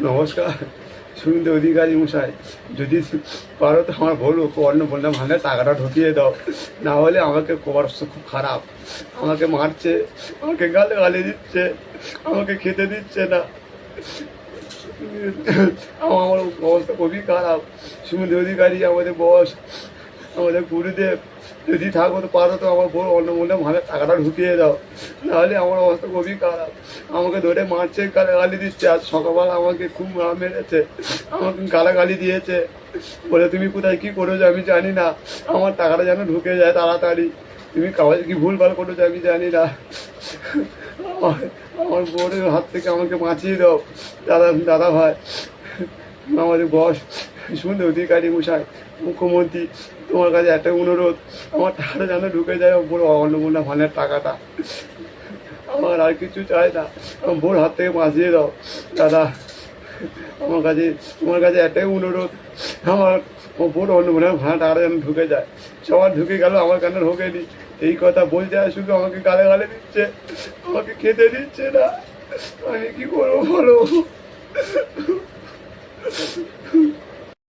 নমস্কার শুনতে অধিকারী মশাই, যদি পারো তো আমার বলো অন্য বললে ভাঙে টাকাটা ঢুকিয়ে দাও, না হলে আমাকে অবস্থা খুব খারাপ। আমাকে মারছে, আমাকে গালে গালি দিচ্ছে, আমাকে খেতে দিচ্ছে না। আমার অবস্থা খুবই খারাপ। সুমন্ত অধিকারী আমাদের বস, আমাদের গুরুদেব, যদি থাকো তো পারো তো আমার বড় অন্য মনে ভালো টাকাটা ঢুকিয়ে দাও, নাহলে আমার অবস্থা খুবই খারাপ। আমাকে ধরে মারছে, গালাগালি দিচ্ছে। আজ সকালবেলা আমাকে খুব মেরেছে, আমাকে গালাগালি দিয়েছে, বলে তুমি কোথায় কী করেছো আমি জানি না, আমার টাকাটা যেন ঢুকে যায় তাড়াতাড়ি, তুমি কাগজে কি ভুলভাল করেছো আমি জানি না। আমার আমার বোনের হাত থেকে আমাকে বাঁচিয়ে দাও দাদা ভাই। আমাদের বস শুনতে অধিকারী মশাই, মুখ্যমন্ত্রী, তোমার কাছে একটা অনুরোধ, আমার টাকাটা যেন ঢুকে যায় বড় অন্নপূর্ণা ভানের টাকাটা। আমার আর কিছু চাই না, আমার বোর হাত থেকে বাঁচিয়ে দাও দাদা। তোমার কাছে একটাই অনুরোধ, আমার বোর অন্নপূর্ণা ভানের টাকাটা যেন ঢুকে যায়। সবার ঢুকে গেল, আমার কেন ঢোকেনি এই কথা বলতে হয়, শুধু আমাকে গালে গালে দিচ্ছে, আমাকে খেতে দিচ্ছে না। আমি কি করবো বলো?